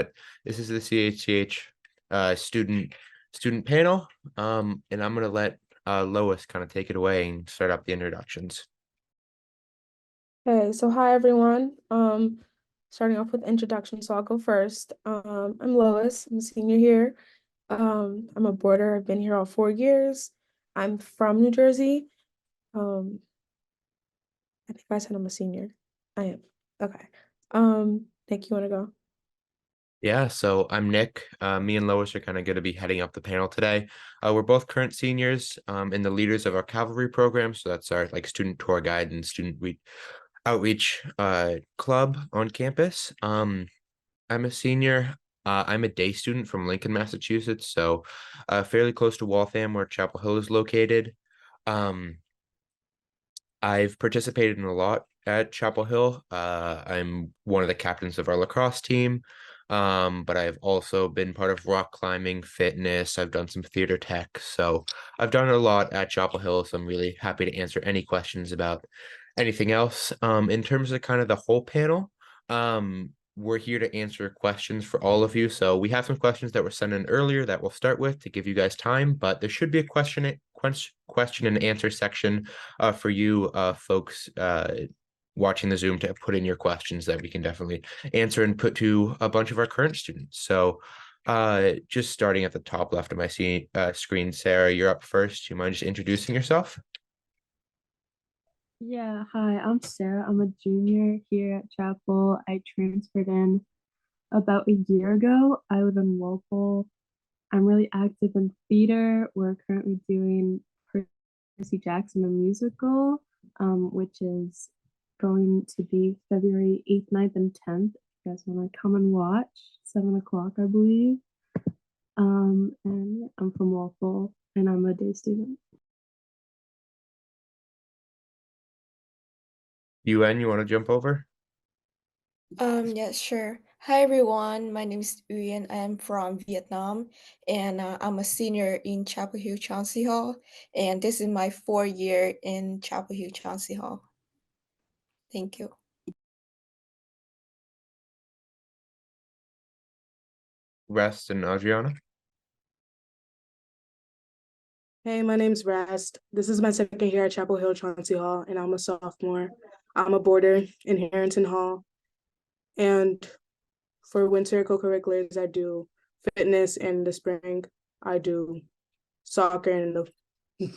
but this is the CHCH student panel. And I'm gonna let Lois kind of take it away and start up the introductions. Okay, so hi everyone. Starting off with introduction, so I'll go first. I'm Lois. I'm a senior here. I'm a boarder. I've been here all 4 years. I'm from New Jersey. Um, I think I said I'm a senior. I am. Okay. Nick, you want to go? Yeah, so I'm Nick. Me and Lois are kind of going to be heading up the panel today. We're both current seniors, and the leaders of our cavalry program. So that's our like student tour guide and outreach club on campus. I'm a senior. I'm a day student from Lincoln, Massachusetts, so fairly close to Waltham, where Chapel Hill is located. Um, I've participated in a lot at Chapel Hill. I'm one of the captains of our lacrosse team, but I've also been part of rock climbing, fitness. I've done some theater tech, so I've done a lot at Chapel Hill. So I'm really happy to answer any questions about anything else. In terms of kind of the whole panel, we're here to answer questions for all of you. So we have some questions that were sent in earlier that we'll start with to give you guys time, but there should be a question and answer section for you folks watching the Zoom to put in your questions that we can definitely answer and put to a bunch of our current students. So just starting at the top left of my screen, Sarah, you're up first. Do you mind just introducing yourself? Yeah, hi, I'm Sarah. I'm a junior here at Chapel. I transferred in about a year ago. I live in Walpole. I'm really active in theater. We're currently doing Percy Jackson, the musical, which is going to be February 8th, 9th, and 10th. If you guys want to come and watch, 7 o'clock, I believe. And I'm from Walpole, and I'm a day student. UN, you want to jump over? Yeah, sure. Hi everyone, my name is Uyen. I am from Vietnam and I'm a senior in Chapel Hill Chauncy Hall, and this is my 4th year in Chapel Hill Chauncy Hall. Thank you. Rest and Adriana. Hey, my name's Rast. This is my second year at Chapel Hill Chauncey Hall, and I'm a sophomore. I'm a boarder in Harrington Hall. And for winter co-curriculars, I do fitness, and in the spring, I do soccer, and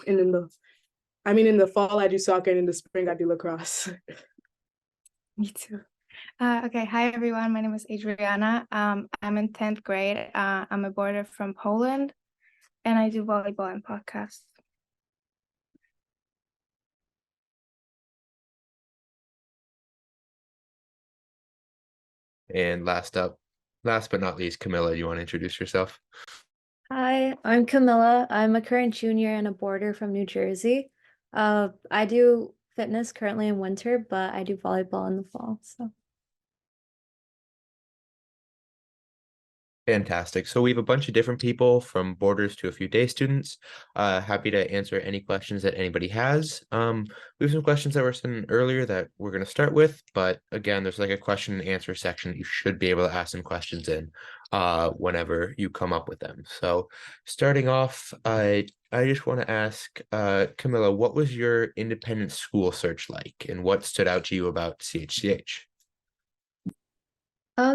in the fall, I do soccer, and in the spring, I do lacrosse. Me too. Okay, hi everyone. My name is Adriana. I'm in 10th grade. I'm a boarder from Poland, and I do volleyball and podcasts. And last but not least, Camilla, you want to introduce yourself? Hi, I'm Camilla. I'm a current junior and a boarder from New Jersey. I do fitness currently in winter, but I do volleyball in the fall. So Fantastic. So we have a bunch of different people from boarders to a few day students. Happy to answer any questions that anybody has. We have some questions that were sent earlier that we're going to start with, but again, there's like a question and answer section that you should be able to ask some questions in whenever you come up with them. So starting off, I just want to ask Camilla, what was your independent school search like and what stood out to you about CHCH?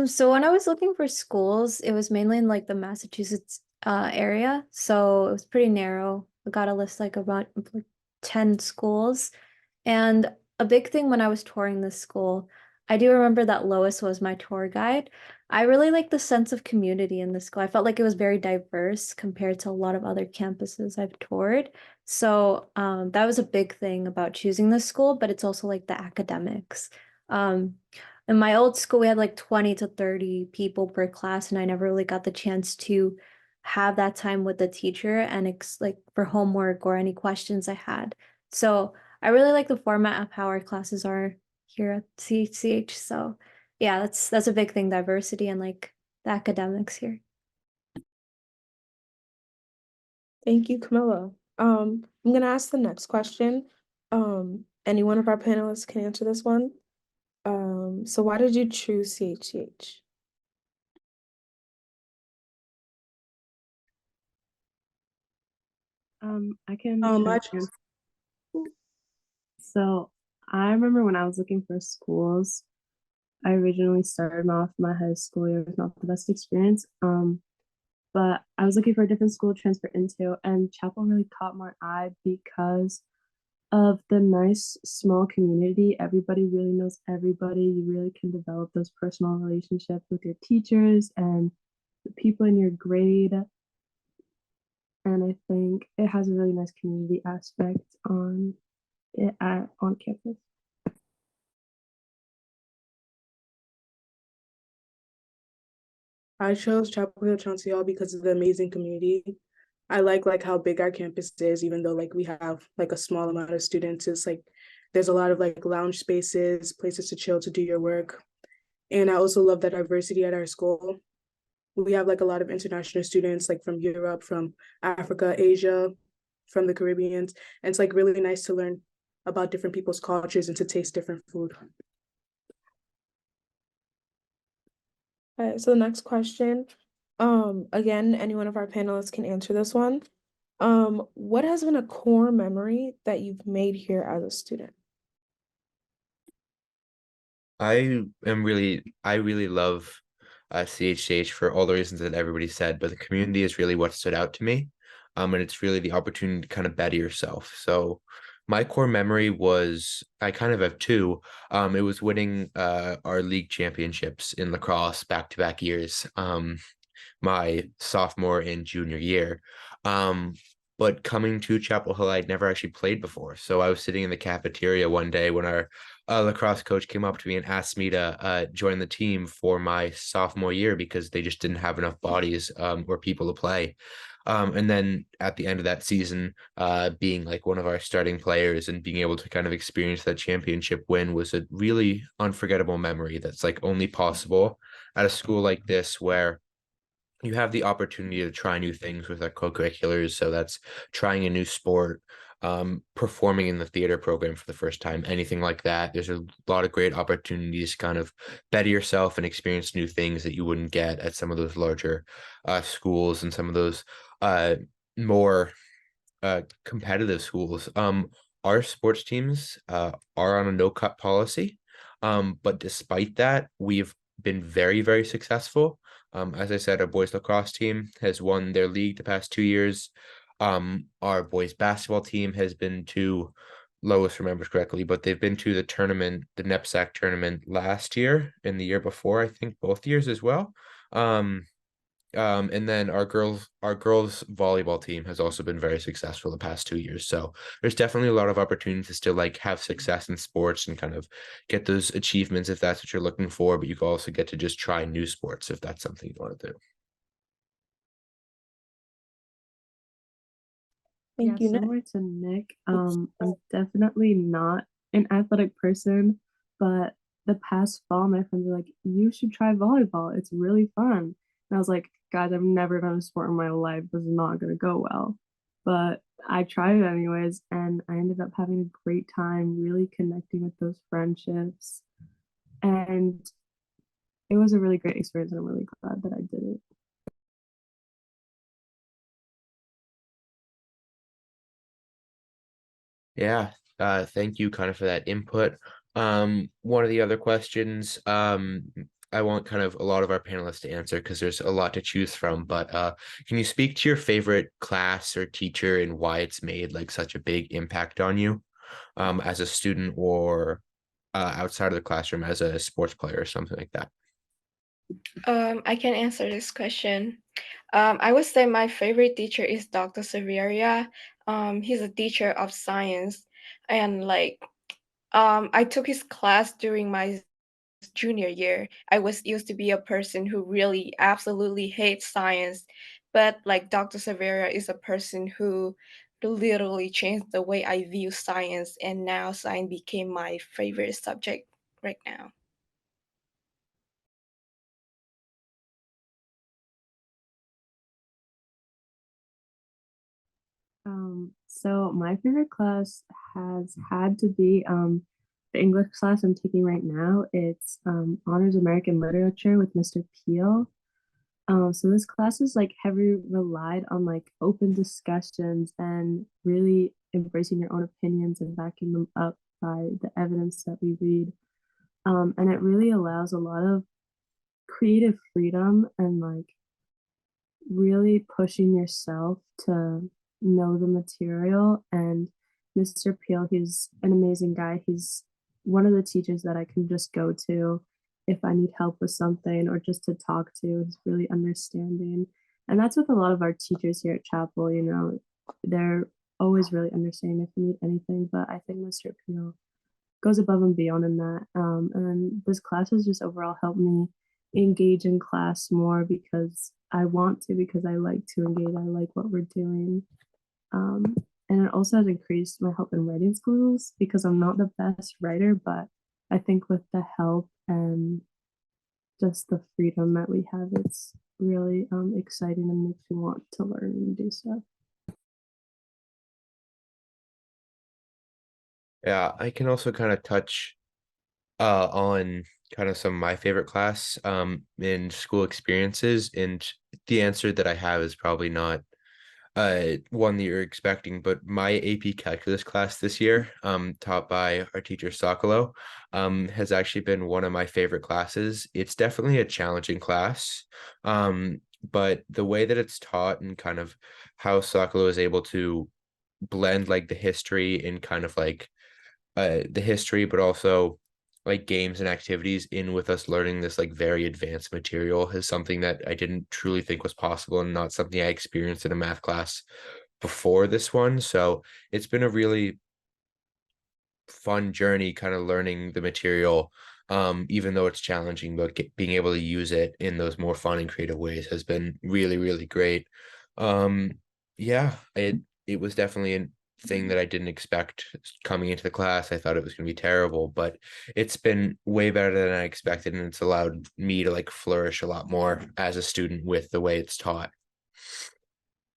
so when I was looking for schools, it was mainly in like the Massachusetts area. So it was pretty narrow. I got a list like about like 10 schools. And a big thing when I was touring this school, I do remember that Lois was my tour guide. I really like the sense of community in the school. I felt like it was very diverse compared to a lot of other campuses I've toured. So that was a big thing about choosing this school, but it's also like the academics. Um, in my old school, we had like 20 to 30 people per class, and I never really got the chance to have that time with the teacher and like for homework or any questions I had. So I really like the format of how our classes are here at CHCH. So yeah, that's a big thing, diversity and like the academics here. Thank you, Camilla. I'm gonna ask the next question. Any one of our panelists can answer this one. So why did you choose CHCH? I can I try to answer. So I remember when I was looking for schools, I originally started off my high school year was not the best experience. But I was looking for a different school to transfer into, and Chapel really caught my eye because of the nice small community. Everybody really knows everybody. You really can develop those personal relationships with your teachers and the people in your grade. And I think it has a really nice community aspect on on campus. chose Chapel Hill Chauncey Hall because of the amazing community. I like how big our campus is, even though like we have like a small amount of students. It's like there's a lot of like lounge spaces, places to chill, to do your work. And I also love the diversity at our school. We have like a lot of international students, like from Europe, from Africa, Asia, from the Caribbean. And it's like really nice to learn about different people's cultures and to taste different food. All right, so the next question, again, any one of our panelists can answer this one. What has been a core memory that you've made here as a student? I really love CHCH for all the reasons that everybody said, but the community is really what stood out to me. And it's really the opportunity to kind of better yourself. So my core memory was I kind of have two. It was winning our league championships in lacrosse back-to-back years. My sophomore and junior year. But coming to Chapel Hill, I'd never actually played before. So I was sitting in the cafeteria one day when our lacrosse coach came up to me and asked me to join the team for my sophomore year because they just didn't have enough bodies or people to play. And then at the end of that season, being like one of our starting players and being able to kind of experience that championship win was a really unforgettable memory that's like only possible at a school like this where you have the opportunity to try new things with our co-curriculars. So that's trying a new sport, performing in the theater program for the first time, anything like that. There's a lot of great opportunities to kind of better yourself and experience new things that you wouldn't get at some of those larger schools and some of those more competitive schools. Our sports teams are on a no cut policy. But despite that, we've been very, very successful. As I said, our boys lacrosse team has won their league the past 2 years. Our boys basketball team has been to, Lois remembers correctly, but they've been to the tournament, the NEPSAC tournament last year and the year before, I think both years as well. And then our girls volleyball team has also been very successful the past 2 years. So there's definitely a lot of opportunity to still like have success in sports and kind of get those achievements if that's what you're looking for, but you can also get to just try new sports if that's something you want to do. Thank you, Nick. Similar to Nick, I'm definitely not an athletic person, but the past fall, my friends were like, "You should try volleyball. It's really fun." And I was like, "Guys, I've never done a sport in my life. This is not gonna go well." But I tried it anyways, and I ended up having a great time, really connecting with those friendships, and it was a really great experience. And I'm really glad that I did it. Yeah, thank you kind of for that input. One of the other questions, I want kind of a lot of our panelists to answer because there's a lot to choose from, but can you speak to your favorite class or teacher and why it's made like such a big impact on you, as a student or outside of the classroom as a sports player or something like that? I can answer this question. I would say my favorite teacher is Dr. Severia. He's a teacher of science, and like, I took his class during my junior year. I was used to be a person who really absolutely hates science, but like Dr. Severia is a person who literally changed the way I view science, and now science became my favorite subject right now. So my favorite class has had to be the English class I'm taking right now. It's Honors American Literature with Mr. Peel. So this class is like heavily relied on like open discussions and really embracing your own opinions and backing them up by the evidence that we read. And it really allows a lot of creative freedom and like really pushing yourself to know the material. And Mr. Peel, he's an amazing guy. He's one of the teachers that I can just go to if I need help with something or just to talk to. He's really understanding. And that's with a lot of our teachers here at Chapel, you know, they're always really understanding if you need anything. But I think Mr. Peel goes above and beyond in that. And this class has just overall helped me engage in class more because I want to, because I like to engage. I like what we're doing. And it also has increased my help in writing skills because I'm not the best writer, but I think with the help and just the freedom that we have, it's really exciting and makes me want to learn and do stuff. Yeah, I can also kind of touch on kind of some of my favorite class in school experiences, and the answer that I have is probably not one that you're expecting, but my AP calculus class this year, taught by our teacher Sokolo, has actually been one of my favorite classes. It's definitely a challenging class, but the way that it's taught and kind of how Sokolo is able to blend like the history and kind of like the history, but also like games and activities in with us learning this like very advanced material is something that I didn't truly think was possible and not something I experienced in a math class before this one. So it's been a really fun journey kind of learning the material, even though it's challenging, but being able to use it in those more fun and creative ways has been really, really great. Yeah, it was definitely a thing that I didn't expect coming into the class. I thought it was going to be terrible, but it's been way better than I expected, and it's allowed me to like flourish a lot more as a student with the way it's taught.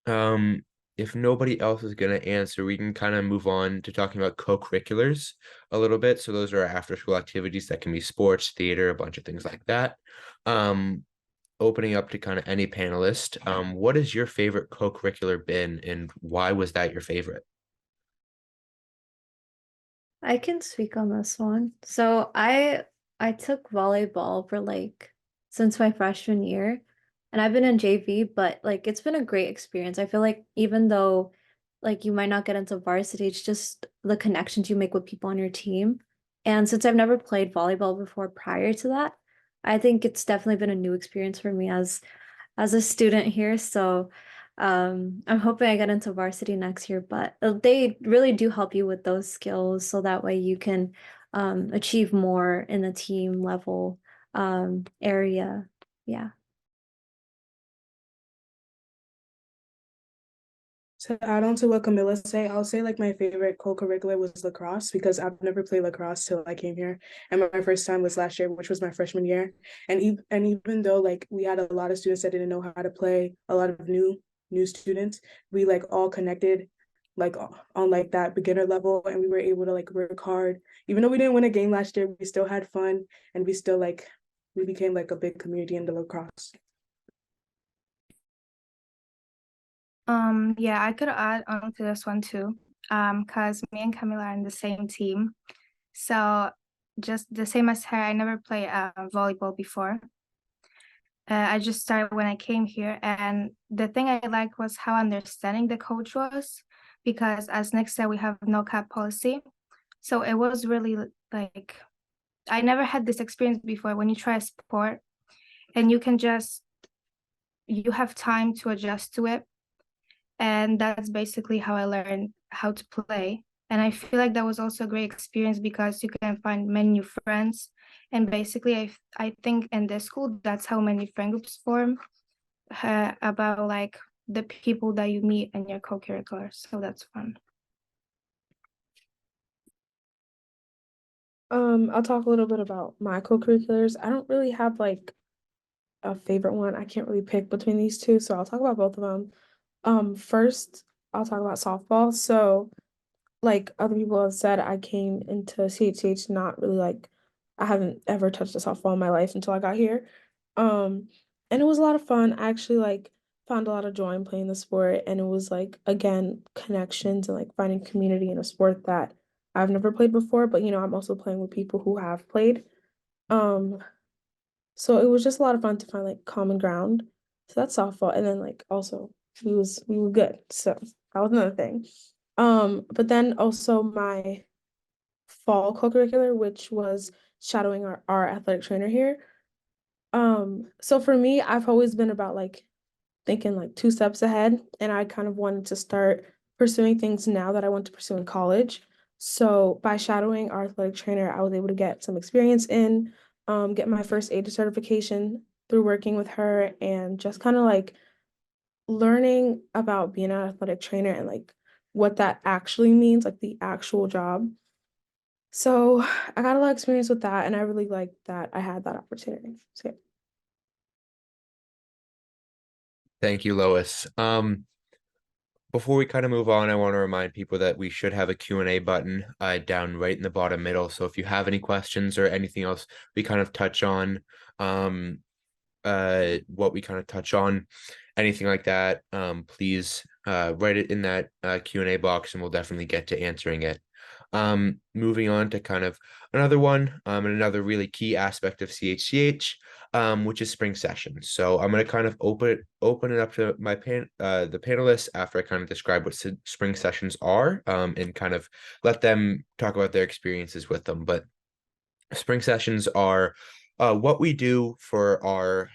If nobody else is going to answer, we can kind of move on to talking about co-curriculars a little bit. So those are after school activities that can be sports, theater, a bunch of things like that. Opening up to kind of any panelist, what has your favorite co-curricular been and why was that your favorite? I can speak on this one. So I took volleyball for like since my freshman year, and I've been in JV, but like it's been a great experience. I feel like even though like you might not get into varsity, it's just the connections you make with people on your team. And since I've never played volleyball before prior to that, I think it's definitely been a new experience for me as a student here. So I'm hoping I get into varsity next year, but they really do help you with those skills so that way you can achieve more in the team level area. Yeah. To add on to what Camilla say, I'll say like my favorite co-curricular was lacrosse because I've never played lacrosse till I came here, and my first time was last year, which was my freshman year. And even though like we had a lot of students that didn't know how to play, a lot of new students, we like all connected like on like that beginner level, and we were able to like work hard. Even though we didn't win a game last year, we still had fun, and we became like a big community in the lacrosse. Yeah, I could add on to this one too. Because me and Camila are in the same team. So just the same as her, I never played volleyball before. I just started when I came here, and the thing I liked was how understanding the coach was, because as Nick said, we have no cap policy. So it was really like I never had this experience before when you try a sport and you have time to adjust to it. And that's basically how I learned how to play. And I feel like that was also a great experience because you can find many new friends. And basically, I think in this school, that's how many friend groups form about like the people that you meet in your co-curriculars. So that's fun. I'll talk a little bit about my co-curriculars. I don't really have like a favorite one. I can't really pick between these two, so I'll talk about both of them. First, I'll talk about softball. So, like other people have said, I came into CHH not really like I haven't ever touched a softball in my life until I got here. Um, And it was a lot of fun. I actually like found a lot of joy in playing the sport, and it was like again connections and like finding community in a sport that I've never played before, but I'm also playing with people who have played. Um, so it was just a lot of fun to find like common ground. So that's softball. And then like also we were good. So that was another thing. But then also my fall co-curricular, which was shadowing our athletic trainer here. So for me, I've always been about like thinking like 2 steps ahead, and I kind of wanted to start pursuing things now that I want to pursue in college. So by shadowing our athletic trainer, I was able to get some experience in, get my first aid certification through working with her, and just kind of like learning about being an athletic trainer and like what that actually means, like the actual job. So I got a lot of experience with that, and I really like that I had that opportunity. So yeah. Thank you, Lois. Before we kind of move on, I want to remind people that we should have a Q&A button down right in the bottom middle. So if you have any questions or anything else we kind of touch on, what we kind of touch on, anything like that, please write it in that Q&A box, and we'll definitely get to answering it. Moving on to kind of another one, and another really key aspect of CHCH, which is spring sessions. So I'm going to kind of open it up to the panelists after I kind of describe what spring sessions are, and kind of let them talk about their experiences with them. But spring sessions are what we do for our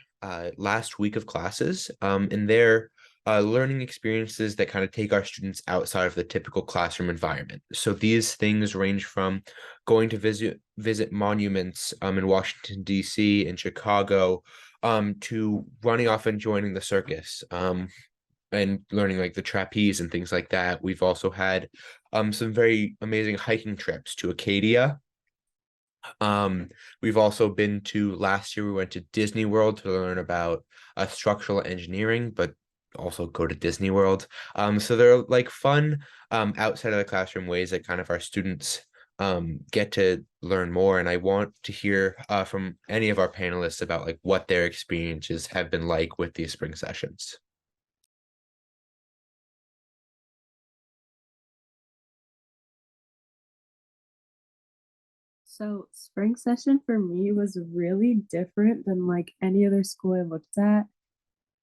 last week of classes, and they're learning experiences that kind of take our students outside of the typical classroom environment. So these things range from going to visit monuments in Washington, D.C., in Chicago, to running off and joining the circus, and learning like the trapeze and things like that. We've also had some very amazing hiking trips to Acadia. We've also been to, last year we went to Disney World to learn about structural engineering, but also go to Disney World. So they're like fun outside of the classroom ways that kind of our students get to learn more. And I want to hear from any of our panelists about like what their experiences have been like with these spring sessions. So spring session for me was really different than like any other school I looked at.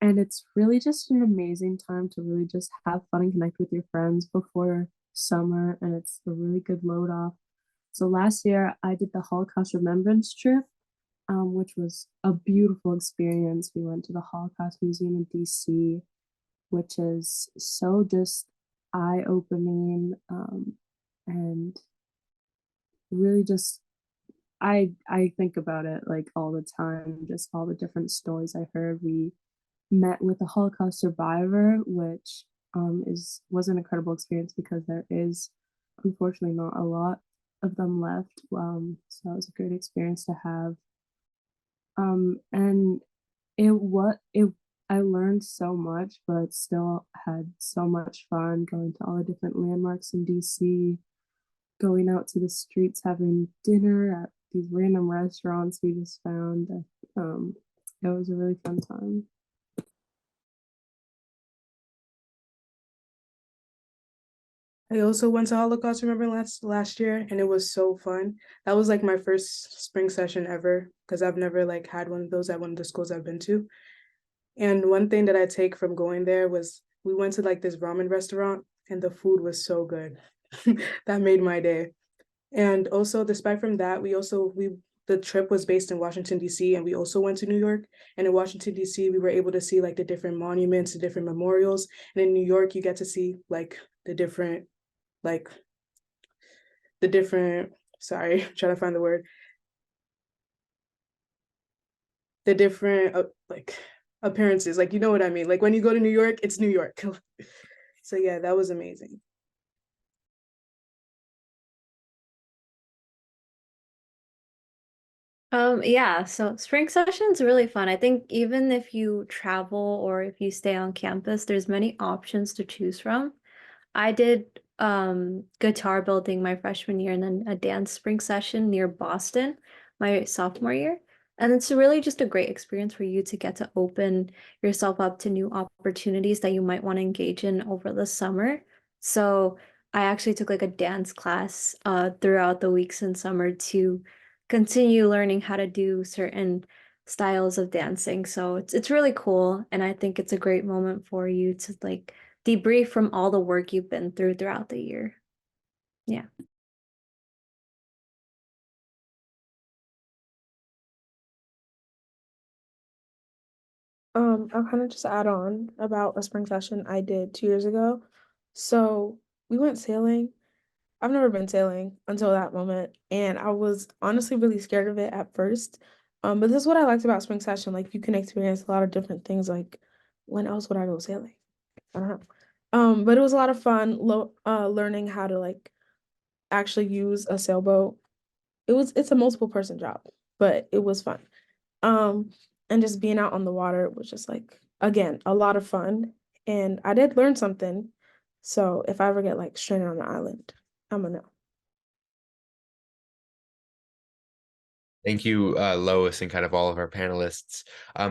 And it's really just an amazing time to really just have fun and connect with your friends before summer. And it's a really good load off. So last year I did the Holocaust Remembrance trip, which was a beautiful experience. We went to the Holocaust Museum in DC, which is so just eye-opening, and really just I think about it like all the time, just all the different stories I heard. We met with a Holocaust survivor, which was an incredible experience because there is unfortunately not a lot of them left. So it was a great experience to have. And it I learned so much, but still had so much fun going to all the different landmarks in DC, going out to the streets, having dinner at these random restaurants we just found. Um, it was a really fun time. I also went to Holocaust Remembrance last year, and it was so fun. That was like my first spring session ever, because I've never like had one of those at one of the schools I've been to. And one thing that I take from going there was we went to like this ramen restaurant, and the food was so good. That made my day. And also, despite from that, the trip was based in Washington, D.C., and we also went to New York. And in Washington, D.C., we were able to see like the different monuments, the different memorials. And in New York, you get to see like like the different, sorry, trying to find the word, the different like appearances. Like, you know what I mean? Like when you go to New York, it's New York. So yeah, that was amazing. Yeah, so spring session's really fun. I think even if you travel or if you stay on campus, there's many options to choose from. I did guitar building my freshman year and then a dance spring session near Boston my sophomore year. And it's really just a great experience for you to get to open yourself up to new opportunities that you might want to engage in over the summer. So I actually took like a dance class throughout the weeks in summer to continue learning how to do certain styles of dancing. So it's really cool, and I think it's a great moment for you to like debrief from all the work you've been through throughout the year. Yeah. I'll kind of just add on about a spring session I did 2 years ago. So we went sailing. I've never been sailing until that moment, and I was honestly really scared of it at first. But this is what I liked about spring session. Like you can experience a lot of different things. Like when else would I go sailing? I don't know. But it was a lot of fun learning how to like actually use a sailboat. It's a multiple person job, but it was fun. Um, and just being out on the water was just like, again, a lot of fun. And I did learn something. So if I ever get like stranded on an island, I'm gonna know. Thank you, Lois, and kind of all of our panelists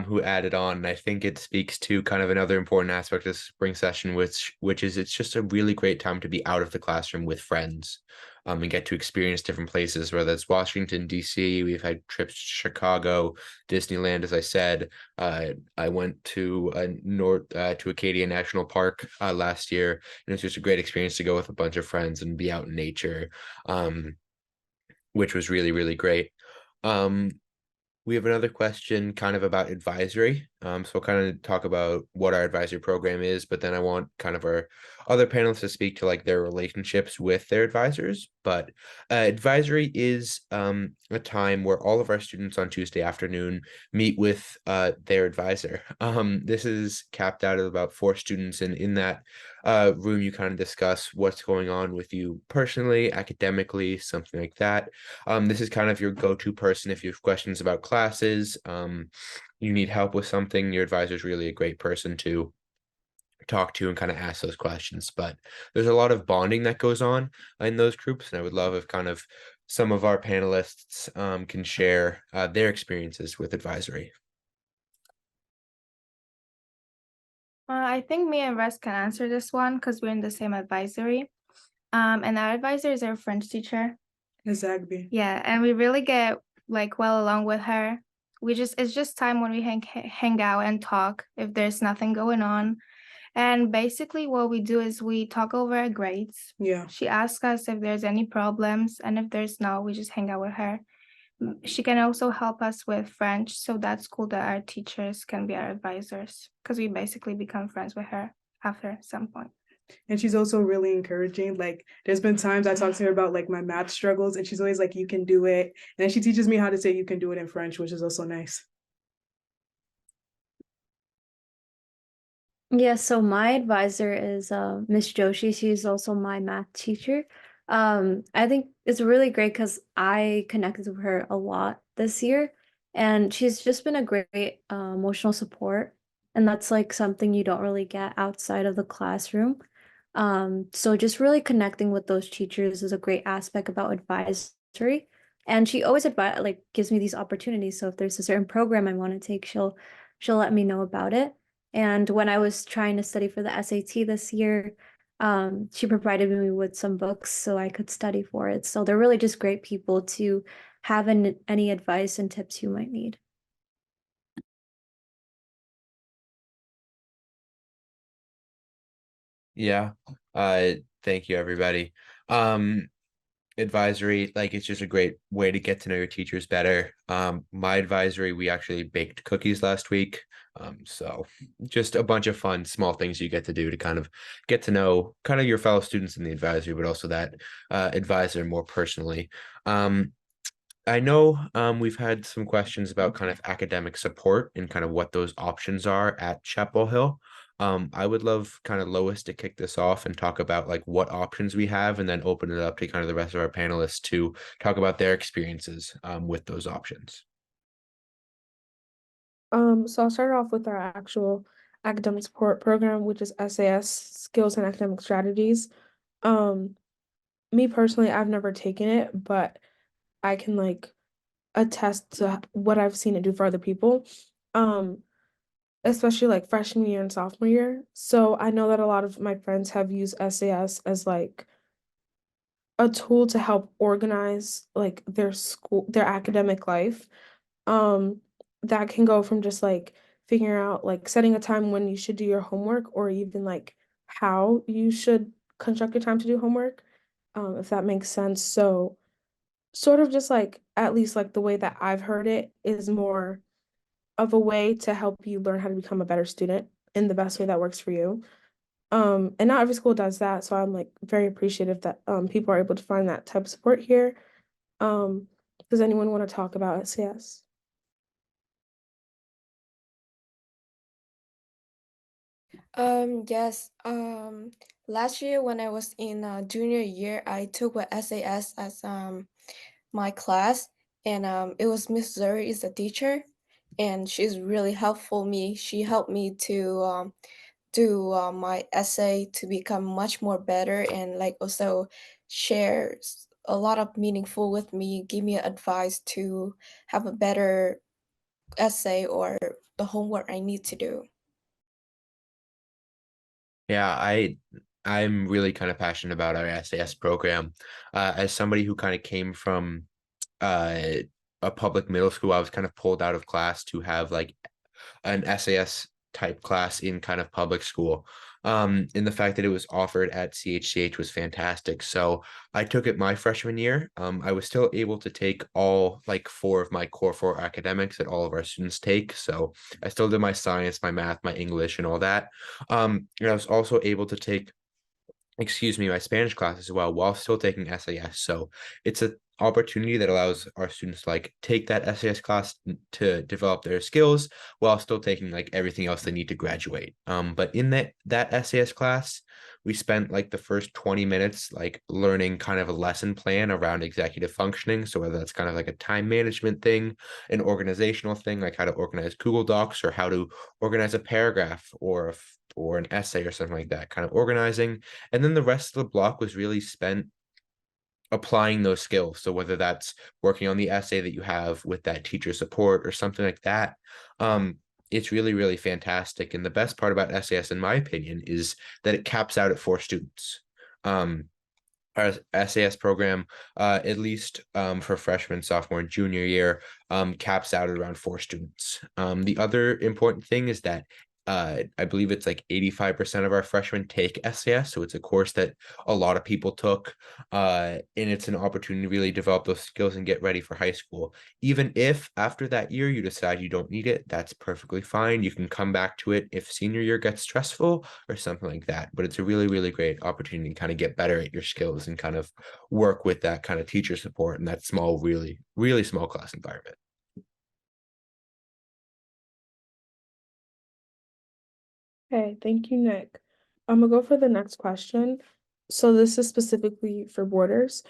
who added on. And I think it speaks to kind of another important aspect of spring session, which is it's just a really great time to be out of the classroom with friends and get to experience different places, whether it's Washington, D.C. We've had trips to Chicago, Disneyland, as I said. I went to to Acadia National Park last year, and it's just a great experience to go with a bunch of friends and be out in nature, which was really, really great. Um, we have another question kind of about advisory. So we'll kind of talk about what our advisory program is, but then I want kind of our other panelists to speak to like their relationships with their advisors. But advisory is a time where all of our students on Tuesday afternoon meet with their advisor. This is capped out at about 4 students, and in that room, you kind of discuss what's going on with you personally, academically, something like that. This is kind of your go-to person if you have questions about classes. You need help with something, your advisor is really a great person to talk to and kind of ask those questions. But there's a lot of bonding that goes on in those groups, and I would love if kind of some of our panelists can share their experiences with advisory. I think me and Russ can answer this one because we're in the same advisory. And our advisor is our French teacher. Exactly. Yeah, and we really get like well along with her. It's just time when we hang out and talk if there's nothing going on. And basically what we do is we talk over our grades. Yeah. She asks us if there's any problems, and if there's no, we just hang out with her. She can also help us with French, so that's cool that our teachers can be our advisors because we basically become friends with her after some point. And she's also really encouraging. Like there's been times I talk to her about like my math struggles, and she's always like, you can do it. And then she teaches me how to say you can do it in French, which is also nice. Yeah, so my advisor is Miss Joshi. She's also my math teacher. I think it's really great because I connected with her a lot this year, and she's just been a great emotional support, and that's like something you don't really get outside of the classroom. So just really connecting with those teachers is a great aspect about advisory. And she always gives me these opportunities. So if there's a certain program I want to take, she'll let me know about it. And when I was trying to study for the SAT this year, she provided me with some books so I could study for it. So they're really just great people to have any advice and tips you might need. Yeah. Thank you, everybody. Advisory, like it's just a great way to get to know your teachers better. My advisory, we actually baked cookies last week. So just a bunch of fun small things you get to do to kind of get to know kind of your fellow students in the advisory, but also that advisor more personally. I know we've had some questions about kind of academic support and kind of what those options are at Chapel Hill. I would love kind of Lois to kick this off and talk about like what options we have, and then open it up to kind of the rest of our panelists to talk about their experiences with those options. So I'll start off with our actual academic support program, which is SAS, Skills and Academic Strategies. Me personally, I've never taken it, but I can like attest to what I've seen it do for other people. Especially like freshman year and sophomore year. So I know that a lot of my friends have used SAS as like a tool to help organize like their academic life. Um, that can go from just like figuring out like setting a time when you should do your homework or even like how you should construct your time to do homework, if that makes sense. So sort of just like at least like the way that I've heard it is more of a way to help you learn how to become a better student in the best way that works for you. And not every school does that, so I'm like very appreciative that people are able to find that type of support here. Does anyone want to talk about SAS? Yes. Last year when I was in junior year, I took a SAS as my class, and it was Miss Zuri is the teacher, and she's really helpful me. She helped me to do my essay to become much more better, and like also shares a lot of meaningful with me, give me advice to have a better essay or the homework I need to do. Yeah, I'm really kind of passionate about our SAS program. As somebody who kind of came from uh a public middle school, I was kind of pulled out of class to have like an SAS type class in kind of public school. And the fact that it was offered at CHCH was fantastic. So I took it my freshman year. I was still able to take all like 4 of my core 4 academics that all of our students take. So I still did my science, my math, my English, and all that. And I was also able to take, excuse me, my Spanish class as well while still taking SAS. So it's an opportunity that allows our students to like take that SAS class to develop their skills while still taking like everything else they need to graduate. But in that SAS class, we spent like the first 20 minutes like learning kind of a lesson plan around executive functioning. So whether that's kind of like a time management thing, an organizational thing, like how to organize Google Docs or how to organize a paragraph or an essay or something like that, kind of organizing. And then the rest of the block was really spent applying those skills. So whether that's working on the essay that you have with that teacher support or something like that, it's really, really fantastic. And the best part about SAS, in my opinion, is that it caps out at 4 students. Our SAS program, at least for freshman, sophomore, and junior year, caps out at around 4 students. The other important thing is that I believe it's like 85% of our freshmen take SAS, so it's a course that a lot of people took, and it's an opportunity to really develop those skills and get ready for high school. Even if after that year you decide you don't need it, that's perfectly fine. You can come back to it if senior year gets stressful or something like that. But it's a really, really great opportunity to kind of get better at your skills and kind of work with that kind of teacher support and that small, really, really small class environment. Okay, thank you, Nick. I'm gonna go for the next question. So this is specifically for boarders.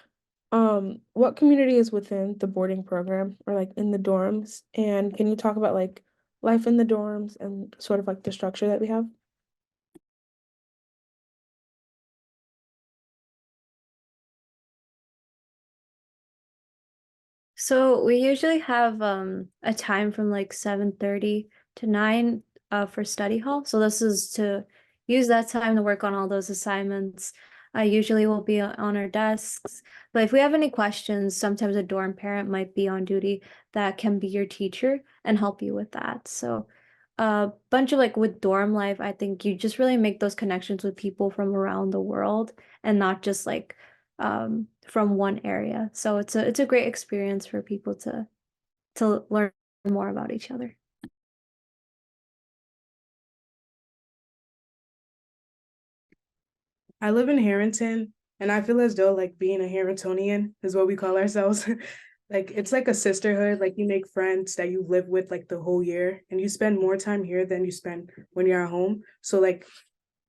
What community is within the boarding program or like in the dorms? And can you talk about like life in the dorms and sort of like the structure that we have? So we usually have a time from like 7:30 to 9 for study hall. So this is to use that time to work on all those assignments. I usually will be on our desks, but if we have any questions, sometimes a dorm parent might be on duty that can be your teacher and help you with that. So a bunch of like with dorm life, I think you just really make those connections with people from around the world and not just like from one area. So it's a great experience for people to learn more about each other. I live in Harrington, and I feel as though like being a Harringtonian is what we call ourselves. Like it's like a sisterhood. Like you make friends that you live with like the whole year, and you spend more time here than you spend when you're at home. So like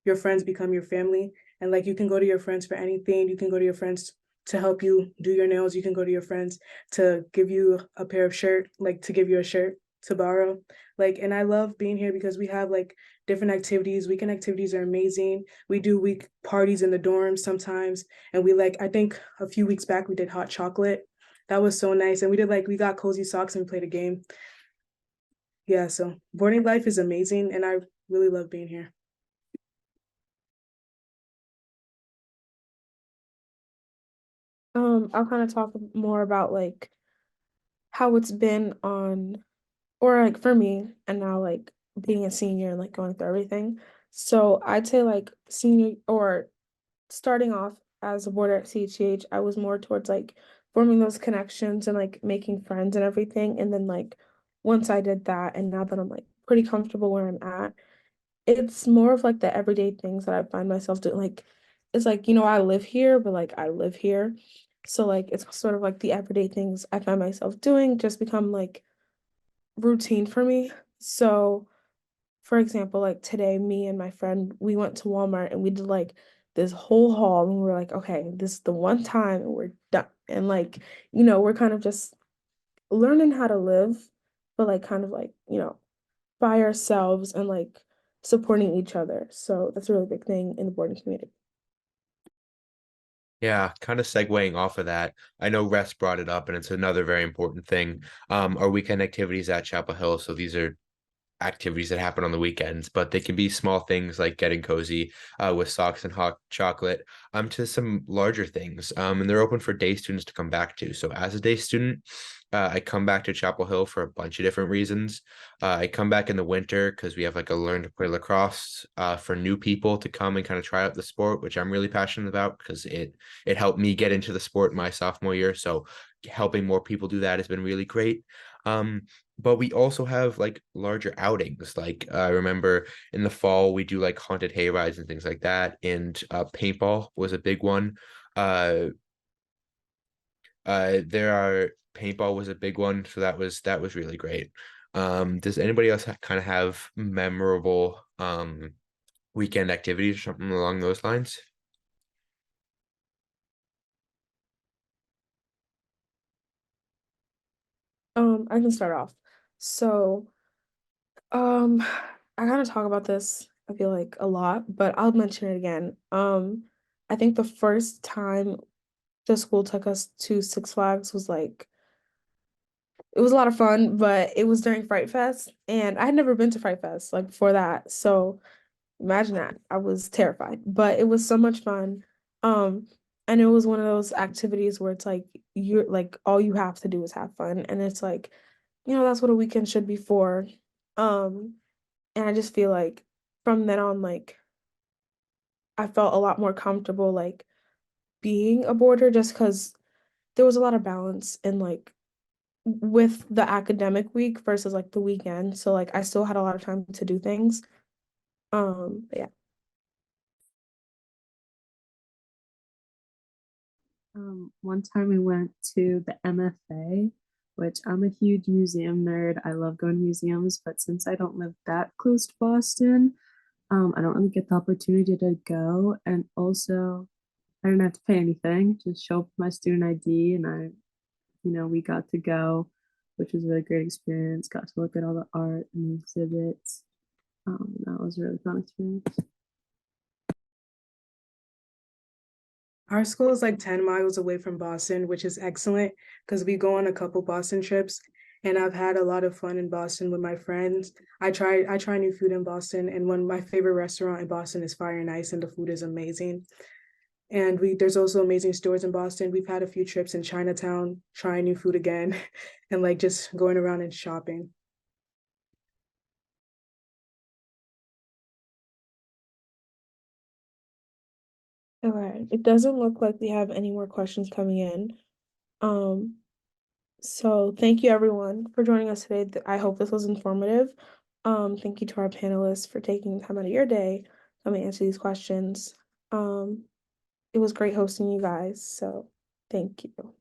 your friends become your family, and like you can go to your friends for anything. You can go to your friends to help you do your nails. You can go to your friends to give you a pair of shirt, like to give you a shirt to borrow. Like, and I love being here because we have like different activities. Weekend activities are amazing. We do week parties in the dorms sometimes, and we like I think a few weeks back we did hot chocolate. That was so nice. And we got cozy socks and we played a game. Yeah, so boarding life is amazing and I really love being here. I'll kind of talk more about like how it's been on, or like for me, and now like being a senior and like going through everything. So I'd say like senior or starting off as a boarder at CHH, I was more towards like forming those connections and like making friends and everything. And then like once I did that, and now that I'm like pretty comfortable where I'm at, it's more of like the everyday things that I find myself doing. Like it's like, I live here, but like I live here. So like it's sort of like the everyday things I find myself doing just become like routine for me. So for example, like today, me and my friend, we went to Walmart and we did like this whole haul and we were like, okay, this is the one time and we're done. And like, we're kind of just learning how to live, but like kind of like, by ourselves and like supporting each other. So that's a really big thing in the boarding community. Yeah, kind of segueing off of that. I know Rest brought it up, and it's another very important thing. Our weekend activities at Chapel Hill. So these are activities that happen on the weekends, but they can be small things like getting cozy with socks and hot chocolate to some larger things. And they're open for day students to come back to. So as a day student, I come back to Chapel Hill for a bunch of different reasons. I come back in the winter because we have like a learn to play lacrosse for new people to come and kind of try out the sport, which I'm really passionate about because it helped me get into the sport my sophomore year. So helping more people do that has been really great. But we also have like larger outings. Like I remember in the fall we do like haunted hay rides and things like that. And paintball was a big one. There are paintball was a big one, so that was really great. Does anybody else kind of have memorable weekend activities or something along those lines? I can start off. So, I kind of talk about this, I feel like a lot, but I'll mention it again. I think the first time the school took us to Six Flags was like it was a lot of fun, but it was during Fright Fest, and I had never been to Fright Fest like before that. So imagine that. I was terrified, but it was so much fun. Um, and it was one of those activities where it's like you're like all you have to do is have fun, and it's like, that's what a weekend should be for. Um, and I just feel like from then on, like I felt a lot more comfortable like being a boarder just because there was a lot of balance in like with the academic week versus like the weekend. So like I still had a lot of time to do things. But yeah. One time we went to the MFA, which I'm a huge museum nerd. I love going to museums, but since I don't live that close to Boston, I don't really get the opportunity to go. And also, I didn't have to pay anything, just show up with my student ID, and we got to go, which was a really great experience. Got to look at all the art and the exhibits. That was a really fun experience. Our school is like 10 miles away from Boston, which is excellent because we go on a couple Boston trips and I've had a lot of fun in Boston with my friends. I try new food in Boston, and one my favorite restaurant in Boston is Fire and Ice and the food is amazing. And there's also amazing stores in Boston. We've had a few trips in Chinatown, trying new food again and like just going around and shopping. Okay. It doesn't look like we have any more questions coming in. Um, so thank you everyone for joining us today. I hope this was informative. Thank you to our panelists for taking time out of your day to come and answer these questions. It was great hosting you guys, so thank you.